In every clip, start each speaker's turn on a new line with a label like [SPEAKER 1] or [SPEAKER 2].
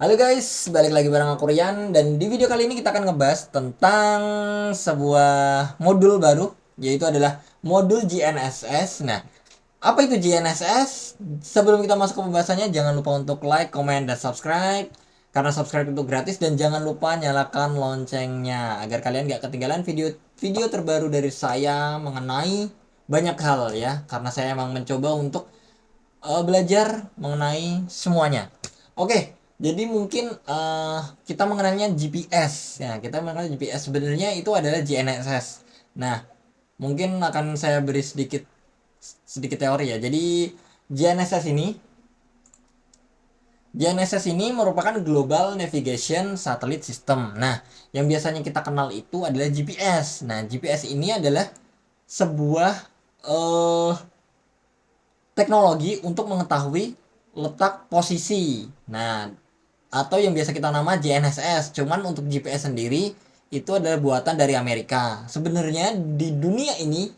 [SPEAKER 1] Halo guys, balik lagi bareng aku Rian dan di video kali ini kita akan ngebahas tentang sebuah modul baru yaitu adalah modul GNSS. Nah, apa itu GNSS? Sebelum kita masuk ke pembahasannya jangan lupa untuk like, comment, dan subscribe karena subscribe itu gratis dan jangan lupa nyalakan loncengnya agar kalian gak ketinggalan video terbaru dari saya mengenai banyak hal ya karena saya emang mencoba untuk belajar mengenai semuanya. Oke, jadi mungkin kita mengenalnya GPS. Ya, kita mengenal GPS sebenarnya itu adalah GNSS. Nah, mungkin akan saya beri sedikit sedikit teori ya. Jadi GNSS ini merupakan Global Navigation Satellite System. Nah, yang biasanya kita kenal itu adalah GPS. Nah, GPS ini adalah sebuah eh teknologi untuk mengetahui letak posisi. Nah, atau yang biasa kita nama GNSS. Cuman untuk GPS sendiri itu adalah buatan dari Amerika. Sebenarnya di dunia ini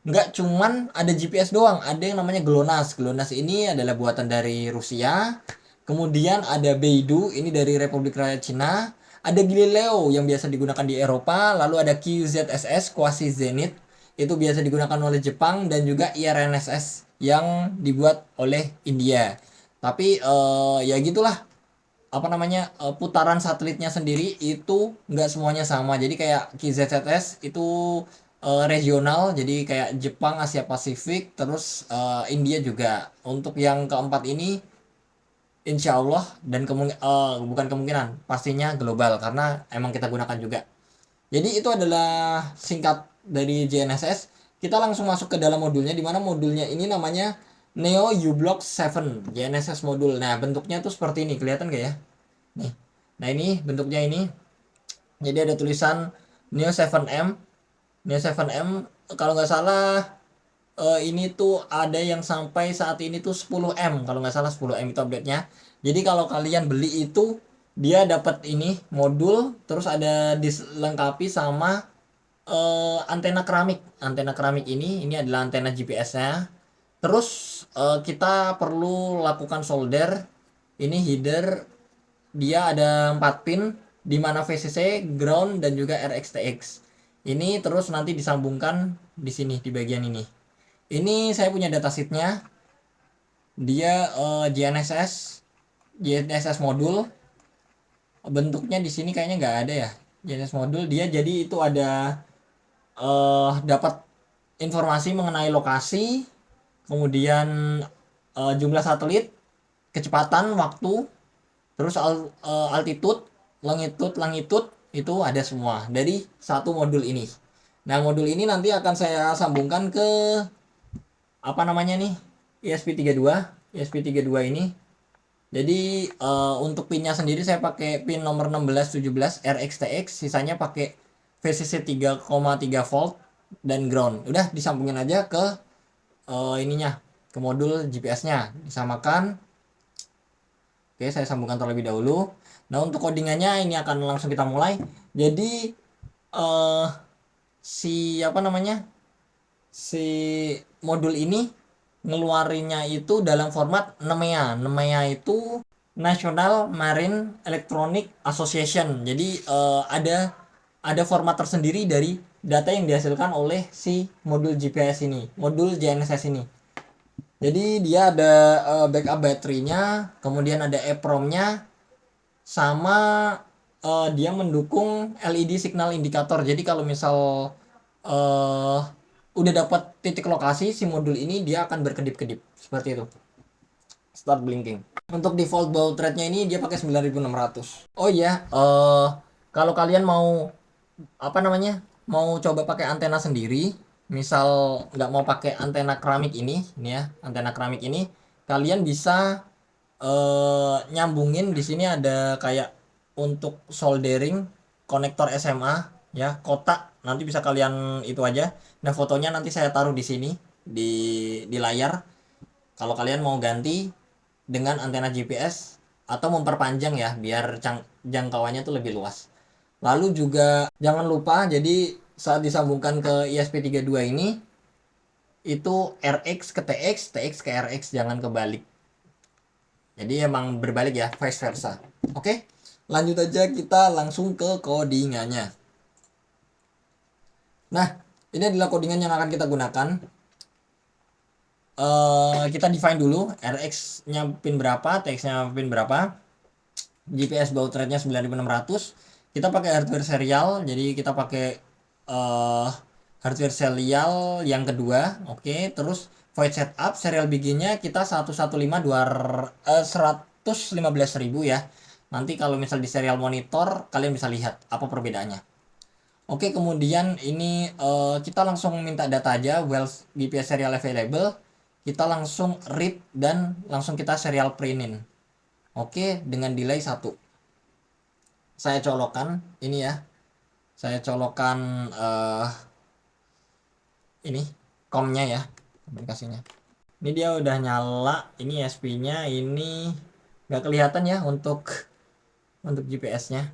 [SPEAKER 1] nggak cuman ada GPS doang, ada yang namanya GLONASS. GLONASS ini adalah buatan dari Rusia. Kemudian ada Beidou, ini dari Republik Rakyat Cina. Ada Galileo yang biasa digunakan di Eropa, lalu ada QZSS, Quasi Zenith, itu biasa digunakan oleh Jepang dan juga IRNSS yang dibuat oleh India. Tapi ya gitulah apa namanya putaran satelitnya sendiri itu nggak semuanya sama. Jadi kayak QZSS itu regional, jadi kayak Jepang, Asia Pasifik, terus India juga. Untuk yang keempat ini insya Allah dan bukan kemungkinan pastinya global karena emang kita gunakan juga. Jadi itu adalah singkat dari GNSS. Kita langsung masuk ke dalam modulnya di mana modulnya ini namanya Neo U-Block 7 GNSS modul. Nah, bentuknya tuh seperti ini. Kelihatan gak ya? Nih. Nah, ini bentuknya ini. Jadi ada tulisan Neo 7M. Neo 7M kalau nggak salah ini tuh ada yang sampai saat ini tuh 10M, kalau nggak salah 10M itu update-nya. Jadi kalau kalian beli itu dia dapat ini modul terus ada dilengkapi sama antena keramik. Antena keramik ini adalah antena GPS-nya. Terus kita perlu lakukan solder. Ini header, dia ada 4 pin di mana VCC, ground dan juga RXTX. Ini terus nanti disambungkan di sini di bagian ini. Ini saya punya datasheetnya. Dia GNSS modul. Bentuknya di sini kayaknya nggak ada ya. GNSS modul dia jadi itu ada dapat informasi mengenai lokasi, kemudian jumlah satelit, kecepatan, waktu, terus altitude, longitude itu ada semua dari satu modul ini. Nah, modul ini nanti akan saya sambungkan ke apa namanya nih? ESP32. ESP32 ini. Jadi untuk pinnya sendiri saya pakai pin nomor 1617 RXTX, sisanya pakai VCC 3,3 volt dan ground. Udah disambungin aja ke ininya, ke modul GPS-nya. Disamakan. Oke, saya sambungkan terlebih dahulu. Nah, untuk codingannya ini akan langsung kita mulai. Jadi eh si apa namanya? Si modul ini ngeluarinnya itu dalam format NMEA. NMEA itu National Marine Electronic Association. Jadi ada format tersendiri dari data yang dihasilkan oleh si modul GPS ini, modul GNSS ini. Jadi dia ada backup baterainya, kemudian ada EEPROM-nya, sama dia mendukung LED signal indikator. Jadi kalau misal uh, udah dapat titik lokasi si modul ini dia akan berkedip-kedip seperti itu. Start blinking. Untuk default baud rate-nya ini dia pakai 9600. Oh iya, kalau kalian mau apa namanya? Mau coba pakai antena sendiri, misal nggak mau pakai antena keramik ini ya, antena keramik ini, kalian bisa nyambungin di sini ada kayak untuk soldering konektor SMA ya, kotak. Nanti bisa kalian itu aja. Nah, fotonya nanti saya taruh di sini di layar. Kalau kalian mau ganti dengan antena GPS atau memperpanjang ya biar jangkauannya tuh lebih luas. Lalu juga jangan lupa jadi saat disambungkan ke ISP32 ini itu RX ke TX, TX ke RX, jangan kebalik. Jadi emang berbalik ya, vice versa. Oke, lanjut aja kita langsung ke codingannya. Nah, ini adalah codingan yang akan kita gunakan. Kita define dulu RX-nya pin berapa, TX-nya pin berapa, GPS baud rate-nya 9600. Kita pakai hardware serial, jadi kita pakai hardware serial yang kedua. Oke, terus void setup serial biginnya kita 115.000 ya. Nanti kalau misal di serial monitor kalian bisa lihat apa perbedaannya. Oke, kemudian ini kita langsung minta data aja, well GPS serial available. Kita langsung read dan langsung kita serial printin. Oke, dengan delay 1. Saya colokan ini ya. Saya colokan ini comnya ya, aplikasinya. Ini dia udah nyala, ini SP-nya ini nggak kelihatan ya untuk GPS-nya.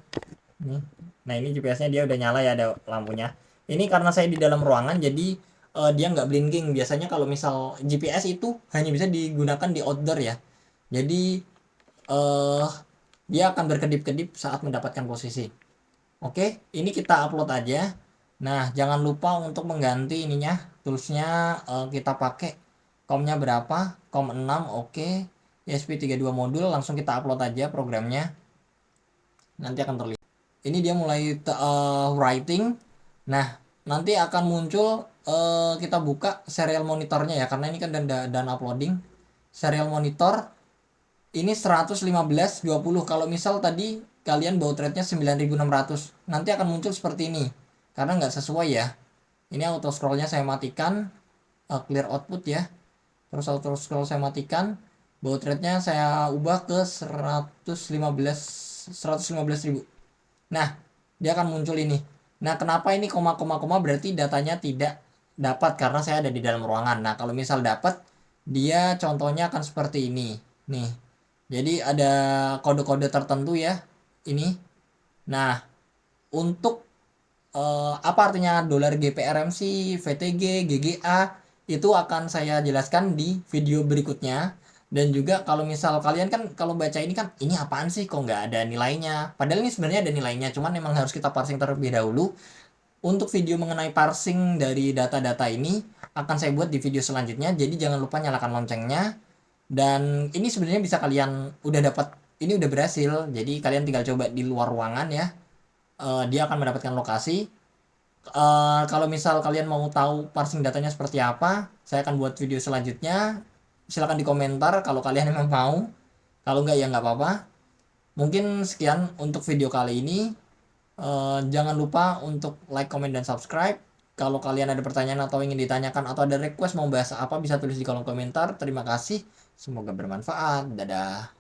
[SPEAKER 1] Nah, ini GPS-nya dia udah nyala ya, ada lampunya. Ini karena saya di dalam ruangan jadi dia nggak blinking. Biasanya kalau misal GPS itu hanya bisa digunakan di outdoor ya. Jadi dia akan berkedip-kedip saat mendapatkan posisi. Oke, ini kita upload aja. Nah, jangan lupa untuk mengganti ininya, toolsnya kita pakai comnya berapa, com 6, oke. ESP32 modul, langsung kita upload aja programnya. Nanti akan terlihat. Ini dia mulai writing. Nah, nanti akan muncul kita buka serial monitornya ya, karena ini kan dan uploading. Serial monitor ini 115/20. Kalau misal tadi kalian baud rate-nya 9600, nanti akan muncul seperti ini karena nggak sesuai ya. Ini auto scroll-nya saya matikan, clear output ya. Terus auto scroll saya matikan, baud rate-nya saya ubah ke 115.000. Nah, dia akan muncul ini. Nah, kenapa ini koma berarti datanya tidak dapat karena saya ada di dalam ruangan. Nah, kalau misal dapat, dia contohnya akan seperti ini. Nih. Jadi ada kode-kode tertentu ya. Ini. Nah, untuk apa artinya dolar GPRMC, VTG, GGA itu akan saya jelaskan di video berikutnya. Dan juga kalau misal kalian kan kalau baca ini kan ini apaan sih kok nggak ada nilainya, padahal ini sebenarnya ada nilainya, cuman memang harus kita parsing terlebih dahulu. Untuk video mengenai parsing dari data-data ini akan saya buat di video selanjutnya, jadi jangan lupa nyalakan loncengnya. Dan ini sebenarnya bisa kalian udah dapat, ini udah berhasil, jadi kalian tinggal coba di luar ruangan ya. Dia akan mendapatkan lokasi. Kalau misal kalian mau tahu parsing datanya seperti apa, saya akan buat video selanjutnya. Silahkan di komentar kalau kalian memang mau. Kalau enggak ya nggak apa-apa. Mungkin sekian untuk video kali ini. Jangan lupa untuk like, comment, dan subscribe. Kalau kalian ada pertanyaan atau ingin ditanyakan atau ada request mau bahas apa, bisa tulis di kolom komentar. Terima kasih. Semoga bermanfaat. Dadah.